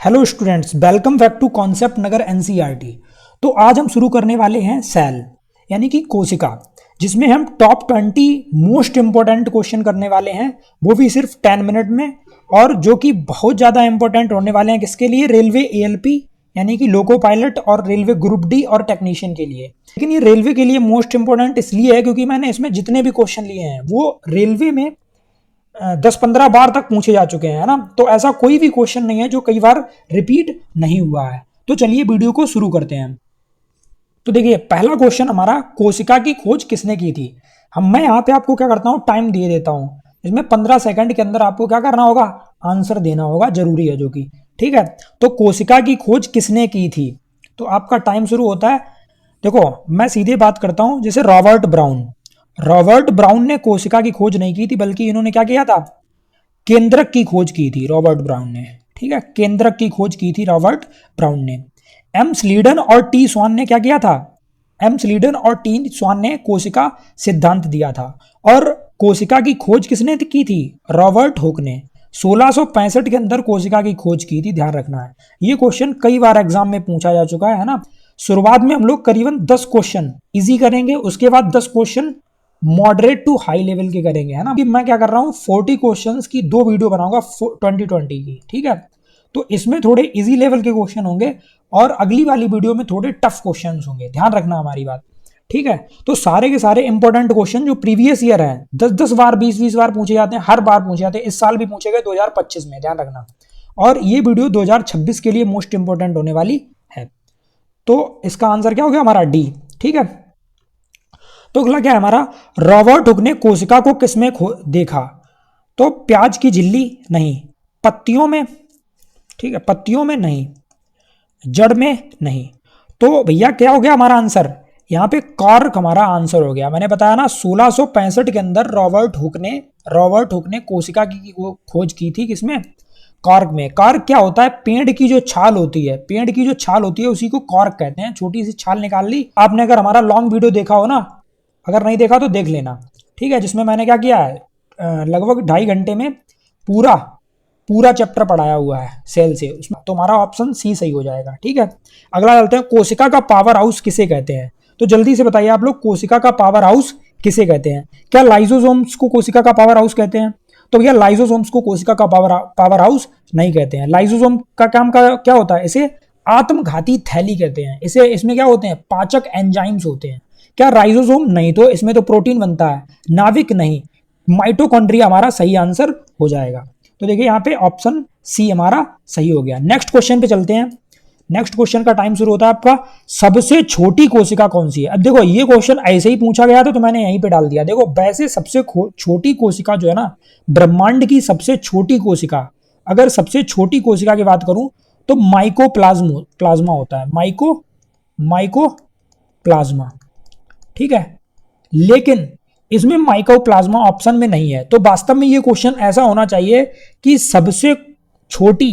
Hello students, welcome back to concept Nagar NCERT. तो आज हम शुरू करने वाले हैं सेल यानी कि कोशिका, जिसमें हम टॉप 20 मोस्ट इंपॉर्टेंट क्वेश्चन करने वाले हैं, वो भी सिर्फ 10 मिनट में, और जो कि बहुत ज़्यादा इंपॉर्टेंट होने वाले हैं। किसके लिए? रेलवे एएलपी यानी कि लोको पायलट और रेलवे ग्रुप डी और टेक्नीशियन के लिए। लेकिन ये रेलवे के लिए मोस्ट इंपॉर्टेंट इसलिए है क्योंकि मैंने इसमें जितने भी क्वेश्चन लिए हैं वो रेलवे में 10-15 बार तक पूछे जा चुके हैं, है ना। तो ऐसा कोई भी क्वेश्चन नहीं है जो कई बार रिपीट नहीं हुआ है। तो चलिए वीडियो को शुरू करते हैं। तो देखिए, पहला क्वेश्चन हमारा, कोशिका की खोज किसने की थी। मैं यहाँ पे आपको क्या करता हूँ, टाइम दे देता हूँ। इसमें 15 सेकंड के अंदर आपको क्या करना होगा, आंसर देना होगा, जरूरी है जो कि ठीक है। तो कोशिका की खोज किसने की थी, तो आपका टाइम शुरू होता है। देखो, मैं सीधे बात करता हूँ, जैसे रॉबर्ट ब्राउन ने कोशिका की खोज नहीं की थी, बल्कि इन्होंने क्या किया था, केंद्रक की खोज की थी रॉबर्ट ब्राउन ने। ठीक है, केंद्रक की खोज की थी रॉबर्ट ब्राउन ने। एम स्लीडन और टी स्वान ने क्या किया था, एम स्लीडन और टी स्वान ने कोशिका सिद्धांत दिया था। और कोशिका की खोज किसने की थी, रॉबर्ट हुक ने 1665 के अंदर कोशिका की खोज की थी। ध्यान रखना है, ये क्वेश्चन कई बार एग्जाम में पूछा जा चुका है ना। शुरुआत में हम लोग करीबन 10 क्वेश्चन इजी करेंगे, उसके बाद 10 question moderate to high level के करेंगे, है ना। कि मैं क्या कर रहा हूँ, 40 क्वेश्चंस की 2 वीडियो बनाऊंगा 2020 की, ठीक है। तो इसमें थोड़े इजी लेवल के क्वेश्चन होंगे और अगली वाली वीडियो में थोड़े टफ क्वेश्चंस होंगे। ध्यान रखना हमारी बात, ठीक है। तो सारे के सारे इंपॉर्टेंट क्वेश्चन जो प्रीवियस ईयर हैं, 10-10 बार 20-20 बार पूछे जाते हैं, हर बार पूछे जाते हैं। इस साल भी पूछे गए 2025 में, ध्यान रखना। और ये वीडियो 2026 के लिए मोस्ट इंपॉर्टेंट होने वाली है। तो इसका आंसर क्या हो गया हमारा, डी, ठीक है। तो अगला क्या है हमारा, रॉबर्ट हुक ने कोशिका को किसमें देखा, तो प्याज की झिल्ली नहीं, पत्तियों में, ठीक है, पत्तियों में नहीं, जड़ में नहीं। तो भैया क्या हो गया हमारा आंसर, यहाँ पे कॉर्क हमारा आंसर हो गया। मैंने बताया ना, 1665 के अंदर रॉबर्ट हुक ने कोशिका की खोज की थी, किसमें, कॉर्क में। कॉर्क क्या होता है, पेड़ की जो छाल होती है, उसी को कॉर्क कहते हैं। छोटी सी छाल निकाल ली आपने। अगर हमारा लॉन्ग वीडियो देखा हो ना, अगर नहीं देखा तो देख लेना, ठीक है, जिसमें मैंने क्या किया है, लगभग 2.5 घंटे में पूरा चैप्टर पढ़ाया हुआ है सेल से, उसमें तुम्हारा ऑप्शन सी सही हो जाएगा, ठीक है। अगला चलते हैं, कोशिका का पावर हाउस किसे कहते हैं। तो जल्दी से बताइए आप लोग, कोशिका का पावर हाउस किसे कहते हैं। क्या लाइसोसोम्स को कोशिका का पावर हाउस कहते हैं? तो भैया लाइसोसोम्स को कोशिका का पावर हाउस नहीं कहते हैं। लाइसोसोम का काम का क्या होता है, इसे आत्मघाती थैली कहते हैं। इसमें क्या होते हैं, पाचक एंजाइम्स होते हैं। क्या राइजोसोम? नहीं, तो इसमें तो प्रोटीन बनता है। नाभिक नहीं, माइटोकॉन्ड्रिया हमारा सही आंसर हो जाएगा। तो देखिए यहाँ पे ऑप्शन सी हमारा सही हो गया। नेक्स्ट क्वेश्चन पे चलते हैं। नेक्स्ट क्वेश्चन का टाइम शुरू होता है आपका, सबसे छोटी कोशिका कौन सी है। अब देखो, ये क्वेश्चन ऐसे ही पूछा गया था तो मैंने यहीं पे डाल दिया। देखो, वैसे सबसे छोटी कोशिका जो है ना, ब्रह्मांड की सबसे छोटी कोशिका, अगर सबसे छोटी कोशिका की बात करूं तो प्लाज्मा होता है, माइकोप्लाज्मा, ठीक है। लेकिन इसमें माइकोप्लाज्मा ऑप्शन में नहीं है। तो वास्तव में ये क्वेश्चन ऐसा होना चाहिए कि सबसे छोटी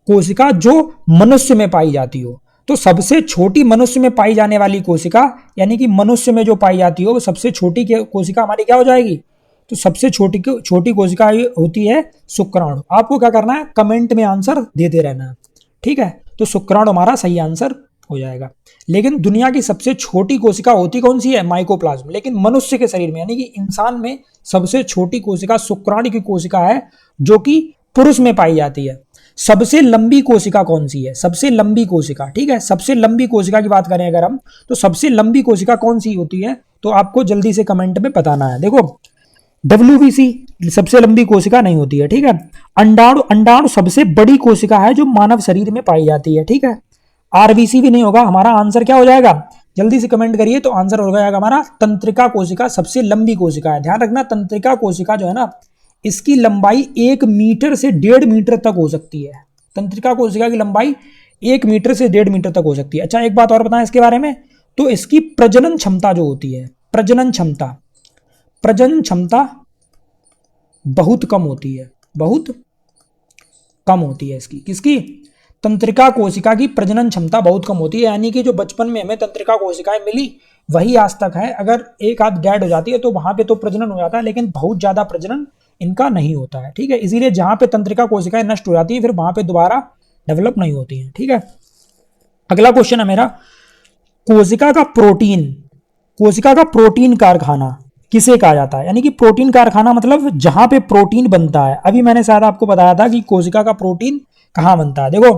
कोशिका जो मनुष्य में पाई जाती हो। तो सबसे छोटी मनुष्य में पाई जाने वाली कोशिका, यानी कि मनुष्य में जो पाई जाती हो, वो सबसे छोटी कोशिका हमारी क्या हो जाएगी, तो सबसे छोटी कोशिका होती है शुक्राणु। आपको क्या करना है, कमेंट में आंसर देते रहना है, ठीक है। तो शुक्राणु हमारा सही आंसर हो जाएगा। लेकिन दुनिया की सबसे छोटी कोशिका होती कौन सी है, माइकोप्लाज्म। लेकिन मनुष्य के शरीर में, यानी कि इंसान में, सबसे छोटी कोशिका शुक्राणु की कोशिका है, जो कि पुरुष में पाई जाती है। सबसे लंबी कोशिका कौन सी है, सबसे लंबी कोशिका, ठीक है। सबसे लंबी कोशिका की बात करें अगर हम, तो सबसे लंबी कोशिका कौन सी होती है, तो आपको जल्दी से कमेंट में बताना है। देखो, WBC सबसे लंबी कोशिका नहीं होती है, ठीक है। अंडाणु सबसे बड़ी कोशिका है जो मानव शरीर में पाई जाती है, ठीक है। RBC भी नहीं होगा। हमारा आंसर क्या हो जाएगा, जल्दी से कमेंट करिए, तो आंसर हो जाएगा हमारा तंत्रिका कोशिका सबसे लंबी कोशिका है। ध्यान रखना, तंत्रिका कोशिका जो है ना, इसकी लंबाई 1 मीटर से 1.5 मीटर तक हो सकती है। तंत्रिका कोशिका की लंबाई 1 मीटर से 1.5 मीटर तक हो सकती है। अच्छा, एक बात और बताएं इसके बारे में, तो इसकी प्रजनन क्षमता जो होती है, प्रजनन क्षमता बहुत कम होती है, इसकी, किसकी, तंत्रिका कोशिका की प्रजनन क्षमता बहुत कम होती है। यानी कि जो बचपन में हमें तंत्रिका कोशिकाएं मिली वही आज तक है। अगर एक आध डेड हो जाती है तो वहां पे तो प्रजनन हो जाता है, लेकिन बहुत ज्यादा प्रजनन इनका नहीं होता है, ठीक है। इसीलिए जहां पे तंत्रिका कोशिकाएं नष्ट हो जाती है फिर वहां पे दोबारा डेवलप नहीं होती हैं, ठीक है। अगला क्वेश्चन है मेरा, कोशिका का प्रोटीन, कोशिका का प्रोटीन कारखाना किसे कहा जाता है? यानी कि प्रोटीन कारखाना मतलब जहां पे प्रोटीन बनता है। अभी मैंने शायद आपको बताया था कि कोशिका का प्रोटीन कहां बनता है। देखो,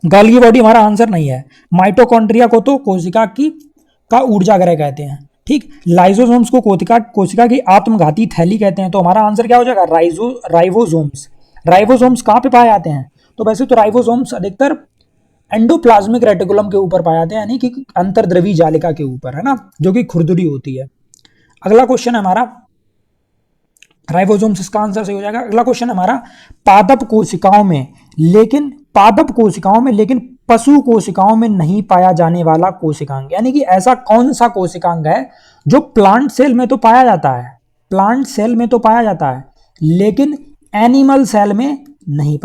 गोल्गी बॉडी हमारा आंसर नहीं है। माइटोकॉन्ड्रिया को तो कोशिका की का ऊर्जा गृह कहते हैं, ठीक। लाइसोसोम्स को कोशिका की आत्मघाती थैली कहते हैं। तो हमारा आंसर क्या हो जाएगा? राइबोसोम्स। राइबोसोम्स कहाँ पे पाए जाते हैं? तो वैसे तो राइबोसोम्स अधिकतर एंडोप्लाज्मिक रेटिकुलम के ऊपर पाए जाते हैं, यानी कि अंतर्द्रवी जालिका के ऊपर, है ना, जो कि खुरदुरी होती है। अगला क्वेश्चन है हमारा, राइबोसोम्स इसका आंसर सही हो जाएगा। अगला क्वेश्चन है हमारा, पादप कोशिकाओं में लेकिन पशु कोशिकाओं में नहीं पाया जाने वाला कोशिकांग, यानी कि ऐसा कौन सा कोशिकांग है जो प्लांट सेल में तो पाया जाता है, लेकिन एनिमल सेल में नहीं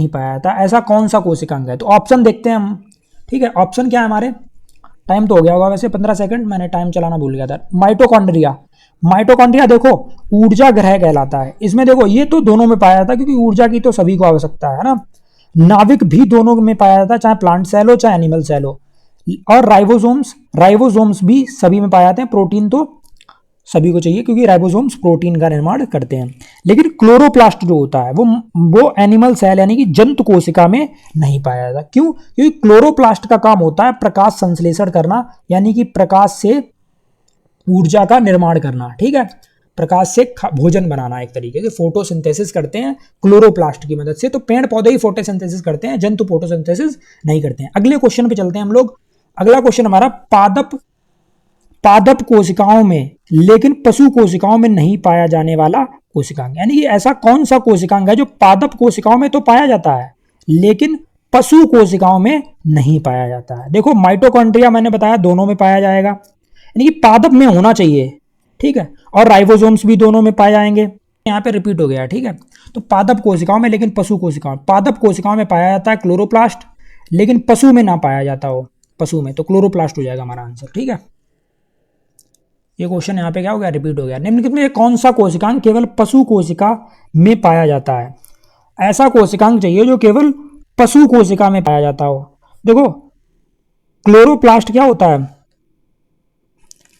पाया जाता। ऐसा कौन सा कोशिकांग है? तो ऑप्शन देखते हैं हम, ठीक है। ऑप्शन क्या है हमारे, टाइम तो हो गया होगा वैसे 15 सेकंड, मैंने टाइम चलाना भूल गया था। माइटोकॉन्ड्रिया देखो ऊर्जा ग्रह कहलाता है। इसमें देखो ये तो दोनों में पाया जाता है, क्योंकि ऊर्जा की तो सभी को आवश्यकता है ना। नाविक भी दोनों में पाया जाता है, चाहे प्लांट सेल हो चाहे एनिमल सेल हो। और राइबोसोम्स भी सभी में पाए जाते हैं। प्रोटीन तो सभी को चाहिए, क्योंकि राइबोसोम्स प्रोटीन का निर्माण करते हैं। लेकिन क्लोरोप्लास्ट जो होता है वो एनिमल सेल यानी कि जंतु कोशिका में नहीं पाया जाता। क्यों? क्योंकि क्लोरोप्लास्ट का काम होता है प्रकाश संश्लेषण करना, यानी कि प्रकाश से ऊर्जा का निर्माण करना, ठीक है। प्रकाश से भोजन बनाना, एक तरीके से फोटोसिंथेसिस करते हैं क्लोरोप्लास्ट की मदद से। तो पेड़ पौधे ही फोटोसिंथेसिस करते हैं, जंतु फोटोसिंथेसिस नहीं करते हैं। अगले क्वेश्चन पे चलते हैं हम लोग। अगला क्वेश्चन हमारा, पादप कोशिकाओं में लेकिन पशु कोशिकाओं में नहीं पाया जाने वाला कोशिकांग, यानी कि ऐसा कौन सा कोशिकांग है जो पादप कोशिकाओं में तो पाया जाता है लेकिन पशु कोशिकाओं में नहीं पाया जाता है? देखो, माइटोकॉन्ड्रिया मैंने बताया दोनों में पाया जाएगा, यानी कि पादप में होना चाहिए, ठीक है। और राइबोसोम्स भी दोनों में पाए जाएंगे, यहाँ पे रिपीट हो गया, ठीक है। तो पादप कोशिकाओं में लेकिन पशु कोशिकाओं, पादप कोशिकाओं में पाया जाता है क्लोरोप्लास्ट, लेकिन पशु में ना पाया जाता हो, पशु में तो क्लोरोप्लास्ट हो जाएगा हमारा आंसर, ठीक है। ये क्वेश्चन यहाँ पे क्या हो गया? रिपीट हो गया। निम्नलिखित में कौन सा कोशिकांग केवल पशु कोशिका में पाया जाता है? ऐसा कोशिकांग चाहिए जो केवल पशु कोशिका में पाया जाता हो। देखो, क्लोरोप्लास्ट क्या होता है?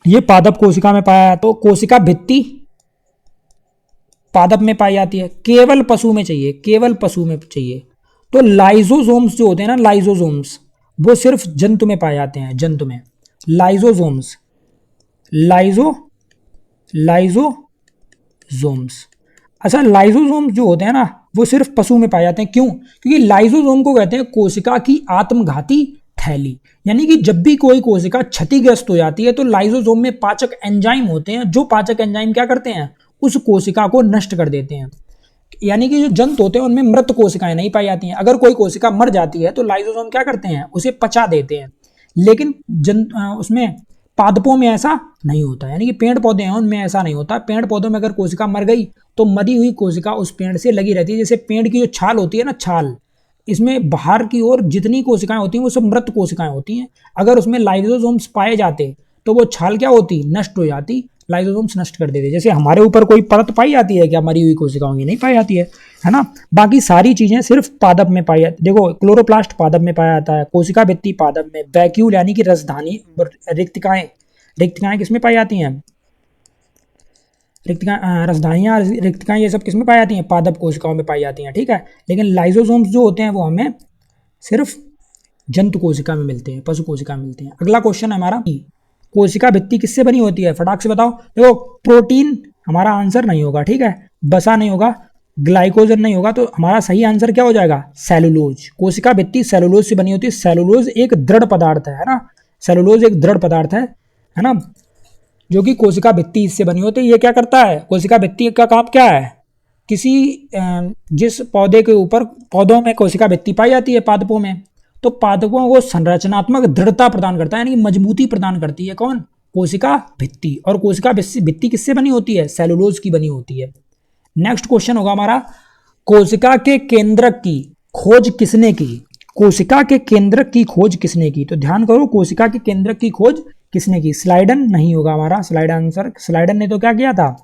ये पादप कोशिका में पाया जाता, तो कोशिका भित्ति पादप में पाई जाती है, केवल पशु में चाहिए। तो लाइसोसोम्स जो होते हैं ना, लाइसोसोम्स वो सिर्फ जंतु में पाए जाते हैं, जंतु में। लाइसोसोम्स अच्छा, लाइसोसोम्स जो होते हैं ना वो सिर्फ पशु में पाए जाते हैं। क्यों? क्योंकि लाइसोसोम को कहते हैं कोशिका की आत्मघाती थैली, यानी कि जब भी कोई कोशिका क्षतिग्रस्त हो जाती है तो लाइसोसोम में पाचक एंजाइम होते हैं, जो पाचक एंजाइम क्या करते हैं? उस कोशिका को नष्ट कर देते हैं। यानी कि जो जंतु होते हैं उनमें मृत कोशिकाएं नहीं पाई जाती हैं। अगर कोई कोशिका मर जाती है तो लाइसोसोम क्या करते हैं? उसे पचा देते हैं। लेकिन उसमें पादपों में ऐसा नहीं होता, यानी कि पेड़ पौधे हैं उनमें ऐसा नहीं होता। पेड़ पौधों में अगर कोशिका मर गई तो मरी हुई कोशिका उस पेड़ से लगी रहती है। जैसे पेड़ की जो छाल होती है ना, छाल, इसमें बाहर की ओर जितनी कोशिकाएं होती हैं वो सब मृत कोशिकाएं होती हैं। अगर उसमें लाइसोसोम्स पाए जाते तो वो छाल क्या होती? नष्ट हो जाती, लाइसोसोम्स नष्ट कर देते। जैसे हमारे ऊपर कोई परत पाई जाती है क्या? मरी हुई कोशिकाओं की नहीं पाई जाती है ना। बाकी सारी चीजें सिर्फ पादप में पाई जाती। देखो, क्लोरोप्लास्ट पादप में पाया जाता है, कोशिका भित्ति पादप में, वैक्यूल यानी कि रसधानी, रिक्तिकाएं किसमें पाई जाती हैं? रसधानियां, रिक्तिकाएं, ये सब किसमें पाई जाती हैं? पादप कोशिकाओं में पाई जाती हैं, ठीक है। लेकिन लाइसोसोम्स जो होते हैं वो हमें सिर्फ जंतु कोशिका में मिलते हैं, पशु कोशिका में मिलते हैं। अगला क्वेश्चन है हमारा, कोशिका भित्ति किससे बनी होती है? फटाक से बताओ। देखो, प्रोटीन हमारा आंसर नहीं होगा, ठीक है। वसा नहीं होगा, ग्लाइकोजन नहीं होगा, तो हमारा सही आंसर क्या हो जाएगा? सेलुलोज। कोशिका भित्ति सेलुलोज से बनी होती है। सेलुलोज एक दृढ़ पदार्थ है ना, सेलुलोज एक दृढ़ पदार्थ है ना, जो कि कोशिका भित्ति इससे बनी होती है। ये क्या करता है? कोशिका भित्ति का काम क्या है? जिस पौधे के ऊपर, पौधों में कोशिका भित्ति पाई जाती है, पादपों में, तो पादपों को संरचनात्मक दृढ़ता प्रदान करता है, यानी मजबूती प्रदान करती है कौन? कोशिका भित्ति। और कोशिका भित्ति किससे बनी होती है? सेलुलोज की बनी होती है। नेक्स्ट क्वेश्चन होगा हमारा, कोशिका के केंद्रक की खोज किसने की? कोशिका के केंद्रक की खोज किसने की? तो ध्यान करो, कोशिका के केंद्रक की खोज किसने की? स्लाइडन नहीं होगा हमारा स्लाइडन आंसर। स्लाइडन ने तो क्या किया था?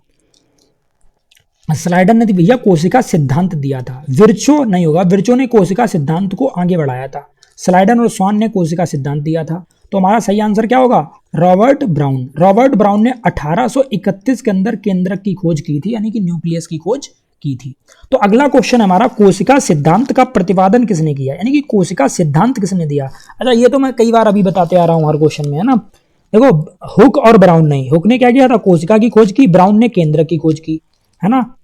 स्लाइडन ने तो भैया कोशिका सिद्धांत दिया था। विर्चो नहीं होगा, विर्चो ने कोशिका सिद्धांत को आगे बढ़ाया था। स्लाइडन और स्वान ने कोशिका सिद्धांत दिया था। तो हमारा सही आंसर क्या होगा? Robert brown. रॉबर्ट ब्राउन ने 1831 के अंदर केंद्रक की खोज की थी, यानी कि न्यूक्लियस की खोज की थी। तो अगला क्वेश्चन हमारा, कोशिका सिद्धांत का प्रतिपादन किसने किया, यानी कि कोशिका सिद्धांत किसने दिया? अच्छा, ये तो मैं कई बार अभी बताते आ रहा हूं हर क्वेश्चन में, है ना। देखो, हुक और ब्राउन नहीं, हुक ने क्या किया था? कोशिका की खोज की, ब्राउन ने केंद्रक की खोज की, है ना।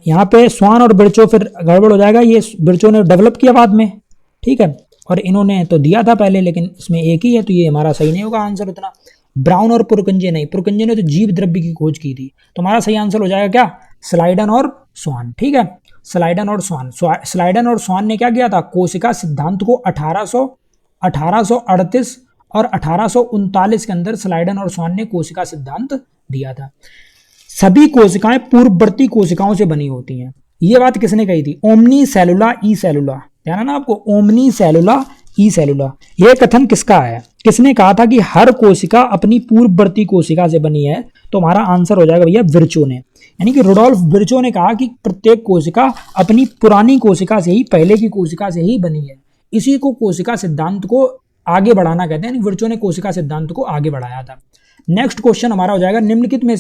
यहाँ पे स्वान और बिरचो फिर गड़बड़ हो जाएगा, ये बिरचो ने डेवलप किया बाद में, ठीक है, और इन्होंने तो दिया था पहले, लेकिन इसमें एक ही है, तो ये हमारा सही नहीं होगा आंसर उतना। ब्राउन और पुरकंजे नहीं, पुरकंजे ने तो जीव द्रव्य की खोज की थी। तो हमारा सही आंसर हो जाएगा क्या? स्लाइडन और स्वान, ठीक है। स्लाइडन और स्वान, स्लाइडन और स्वान ने क्या किया था? कोशिका सिद्धांत को 1838 और 1839 के अंदर स्लाइडन और स्वान ने कोशिका सिद्धांत दिया था। सभी कोशिकाएं पूर्ववर्ती कोशिकाओं से बनी होती हैं, ये बात किसने कही थी? ओमनी सेलुला ई सेलुला, ध्यान है ना आपको, ओमनी सेलुला ई सेलुला। यह कथन किसका है? किसने कहा था कि हर कोशिका अपनी पूर्ववर्ती कोशिका से बनी है? तो हमारा आंसर हो जाएगा भैया विर्चो ने, यानी कि रुडोल्फ विर्चो ने कहा कि प्रत्येक कोशिका अपनी पुरानी कोशिका से ही, पहले की कोशिका से ही बनी है। इसी को कोशिका सिद्धांत को आगे बढ़ाना कहते हैं, विर्चो ने कोशिका सिद्धांत को आगे बढ़ाया था। नेक्स्ट क्वेश्चन हमारा हो जाएगा, निम्नलिखित में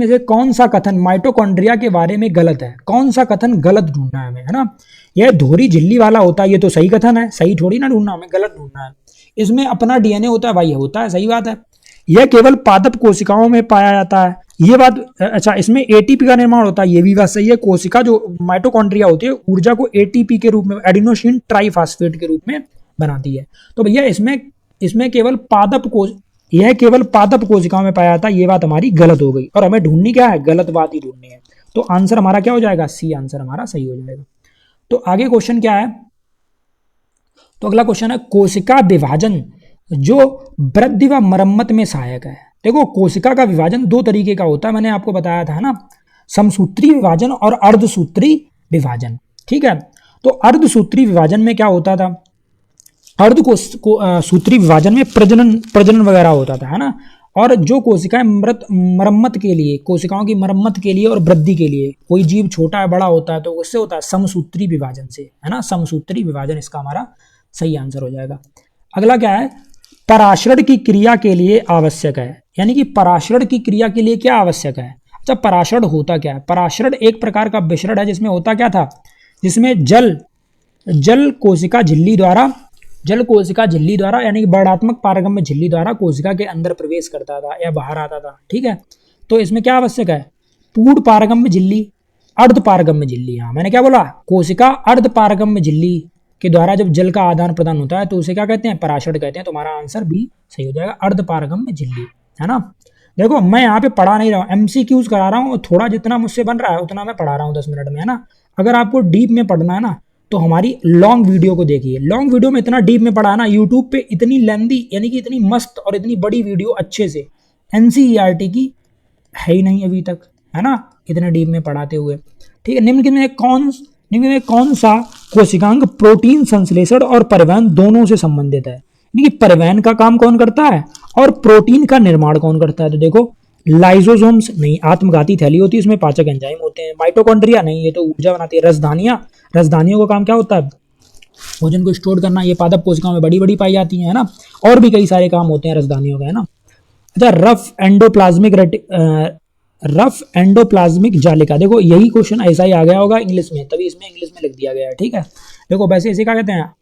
से कौन सा कथन माइटोकॉन्ड्रिया के बारे में गलत है? कौन सा कथन गलत ढूंढना है हमें, है ना। यह धोरी झिल्ली वाला होता है, ये तो सही कथन है, सही थोड़ी ना ढूंढना, हमें गलत ढूंढना है। इसमें अपना डीएनए होता है भाई, होता है, सही बात है। यह केवल पादप कोशिकाओं में पाया जाता है, ये बात अच्छा। इसमें एटीपी का निर्माण होता है, ये भी बात सही है। कोशिका जो माइटोकॉन्ड्रिया होती है, ऊर्जा को एटीपी के रूप में, एडिनोसिन ट्राइफॉस्फेट के रूप में बनाती है। तो भैया इसमें केवल पादप कोशिकाओं में पाया जाता है, ये बात हमारी गलत हो गई, और हमें ढूंढनी क्या है? गलत बात ही ढूंढनी है। तो आंसर हमारा क्या हो जाएगा? सी आंसर हमारा सही हो जाएगा। तो आगे क्वेश्चन क्या है? तो अगला क्वेश्चन है, कोशिका विभाजन जो वृद्धि व मरम्मत में सहायक है। देखो, कोशिका का विभाजन दो तरीके का होता है, मैंने आपको बताया था ना, समसूत्री विभाजन और अर्धसूत्री विभाजन, ठीक है। तो अर्धसूत्री विभाजन में क्या होता था? सूत्री विभाजन में प्रजनन वगैरह होता था, है ना। और जो कोशिकाएं मरम्मत के लिए, कोशिकाओं की मरम्मत के लिए और वृद्धि के लिए, कोई जीव छोटा है बड़ा होता है तो उससे होता है समसूत्री विभाजन से, है ना। समसूत्री विभाजन इसका हमारा सही आंसर हो जाएगा। अगला क्या है? पराशरण की क्रिया के लिए आवश्यक है, यानी कि पराशरण की क्रिया के लिए क्या आवश्यक है? अच्छा, पराशरण होता क्या है? पराशरण एक प्रकार का मिश्रण है, जिसमें होता क्या था? जिसमें जल कोशिका झिल्ली द्वारा यानी कि वर्णात्मक पारगम्य झिल्ली द्वारा कोशिका के अंदर प्रवेश करता था या बाहर आता था, ठीक है। तो इसमें क्या आवश्यक है? पूर्ण पारगम्य झिल्ली, अर्ध पारगम्य झिल्ली। हाँ, मैंने क्या बोला? कोशिका अर्ध पारगम्य झिल्ली के द्वारा जब जल का आदान प्रदान होता है तो उसे क्या कहते हैं? पराशरण कहते हैं। तो हमारा आंसर भी सही हो जाएगा, अर्ध पारगम्य झिल्ली, है ना। देखो, मैं यहाँ पे पढ़ा नहीं रहा हूँ, एमसीक्यूज करा रहा हूँ, थोड़ा जितना मुझसे बन रहा है उतना मैं पढ़ा रहा हूँ 10 मिनट में, है ना। अगर आपको डीप में पढ़ना है ना, तो हमारी लॉन्ग वीडियो को देखिए। लॉन्ग वीडियो में इतना डीप में पढ़ा ना, यूट्यूब पे इतनी लेंदी, यानी कि इतनी मस्त और इतनी बड़ी वीडियो अच्छे से एनसीईआरटी की है ही नहीं अभी तक, है ना, इतने डीप में पढ़ाते हुए, ठीक है। निम्न में कौन सा कोशिकांग प्रोटीन संश्लेषण और परिवहन दोनों से संबंधित है? यानी कि परिवहन का काम कौन करता है और प्रोटीन का निर्माण कौन करता है? तो देखो, लाइसोसोम्स नहीं, आत्मघाती थैली होती है, इसमें पाचक एंजाइम होते हैं। माइटोकॉन्ड्रिया नहीं, ये तो ऊर्जा बनाती है। रसधानियों का काम क्या होता है? भोजन को स्टोर करना। ये पादप कोशिकाओं में बड़ी बड़ी पाई जाती हैं, है ना। और भी कई सारे काम होते हैं रसधानियों का, है ना। अच्छा, रफ एंडोप्लाज्मिक जालिका, देखो यही क्वेश्चन ऐसा ही आ गया होगा इंग्लिश में, तभी इसमें इंग्लिश में लिख दिया गया है, ठीक है। देखो, वैसे इसे क्या कहते हैं?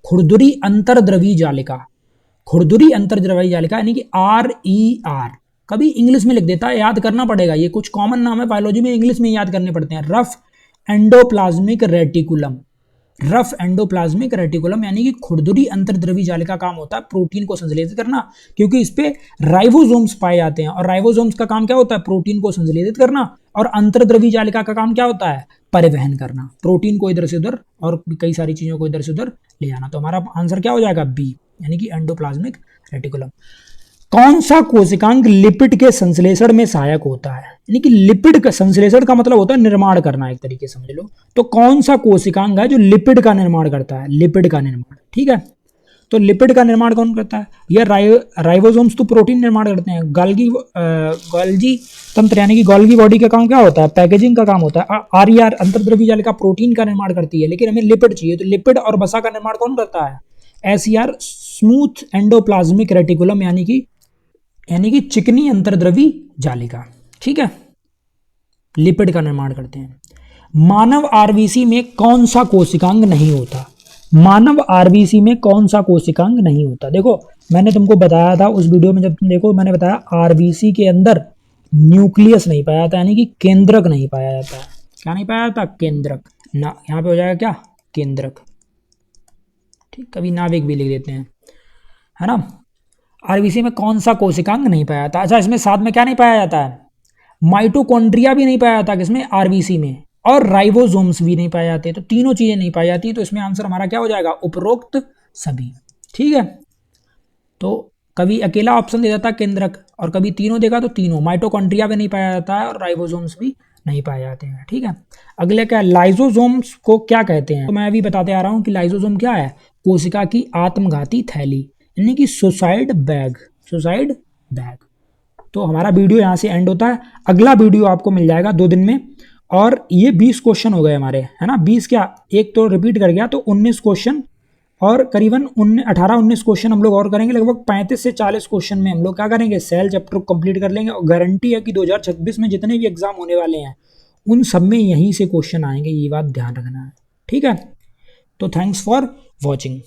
खुरदुरी अंतर्द्रवी जालिका, खुरदुरी अंतर्द्रवी जालिका, यानी कि RER। कभी इंग्लिश में लिख देता है, याद करना पड़ेगा, ये कुछ कॉमन नाम है बायोलॉजी में, इंग्लिश में याद करने पड़ते हैं। रफ एंडोप्लाज्मिक रेटिकुलम यानी कि खुरदुरी अंतर्द्रवी जालिका काम होता है प्रोटीन को संश्लेषित करना, क्योंकि इस पे राइबोसोम्स पाए जाते हैं, और राइबोसोम्स का काम क्या होता है? प्रोटीन को संश्लेषित करना। और अंतर्द्रवी जालिका का काम क्या होता है? परिवहन करना, प्रोटीन को इधर से उधर और कई सारी चीजों को इधर से उधर ले जाना। तो हमारा आंसर क्या हो जाएगा? बी, यानी कि एंडोप्लाज्मिक रेटिकुलम। कौन सा कोशिकांग लिपिड के संश्लेषण में सहायक होता है? यानी कि लिपिड का संश्लेषण का मतलब होता है निर्माण करना, एक तरीके समझ लो। तो कौन सा कोशिकांग है जो लिपिड का निर्माण करता है? लिपिड का निर्माण, ठीक है। तो लिपिड का निर्माण कौन करता है? ये राइबोसोम्स तो प्रोटीन निर्माण करते हैं। गोल्गी तंत्र यानी कि गोल्गी बॉडी का काम क्या होता है? पैकेजिंग का काम होता है। आरईआर अंतर्द्रव्य जालिका प्रोटीन का निर्माण करती है, लेकिन हमें लिपिड चाहिए, तो लिपिड और वसा का निर्माण कौन करता है? एसईआर स्मूथ एंडोप्लाज्मिक रेटिकुलम यानी कि चिकनी अंतर्द्रवी जालिका, ठीक है, लिपिड का निर्माण करते हैं। मानव आरबीसी में कौन सा कोशिकांग नहीं होता? मानव आरबीसी में कौन सा कोशिकांग नहीं होता? देखो मैंने तुमको बताया था उस वीडियो में, जब तुम देखो मैंने बताया आरबीसी के अंदर न्यूक्लियस नहीं पाया जाता, यानी कि केंद्रक नहीं पाया जाता। क्या नहीं पाया जाता? केंद्रक ना, यहाँ पे हो जाएगा क्या? केंद्रक, ठीक, कभी नाभिक भी लिख देते हैं, है ना। आरबीसी में कौन सा कोशिकांग नहीं पाया जाता? अच्छा, इसमें साथ में क्या नहीं पाया जाता है? माइटोकॉन्ड्रिया भी नहीं पाया जाता किसमें? आरबीसी में, और राइबोसोम्स भी नहीं पाए जाते। तो तीनों चीजें नहीं पाई जाती, तो इसमें आंसर हमारा क्या हो जाएगा? उपरोक्त सभी, ठीक है। तो कभी अकेला ऑप्शन दे जाता केंद्रक, और कभी तीनों देगा तो तीनों। माइटोकॉन्ड्रिया भी नहीं पाया जाता है और राइबोसोम्स भी नहीं पाए जाते हैं, ठीक है। अगले क्या? लाइसोसोम्स को क्या कहते हैं? तो मैं अभी बताते आ रहा हूँ कि लाइसोसोम क्या है? कोशिका की आत्मघाती थैली, यानी कि सुसाइड बैग, सुसाइड बैग। तो हमारा वीडियो यहाँ से एंड होता है। अगला वीडियो आपको मिल जाएगा 2 दिन में, और ये 20 क्वेश्चन हो गए हमारे, है ना। 20 क्या, एक तो रिपीट कर गया, तो 19 क्वेश्चन, और करीबन 18-19 क्वेश्चन हम लोग और करेंगे। लगभग 35 से 40 क्वेश्चन में हम लोग क्या करेंगे? सेल चैप्टर को कंप्लीट कर लेंगे, और गारंटी है कि 2026 में जितने भी एग्जाम होने वाले हैं उन सब में यहीं से क्वेश्चन आएंगे, ये बात ध्यान रखना है, ठीक है। तो थैंक्स फॉर वॉचिंग।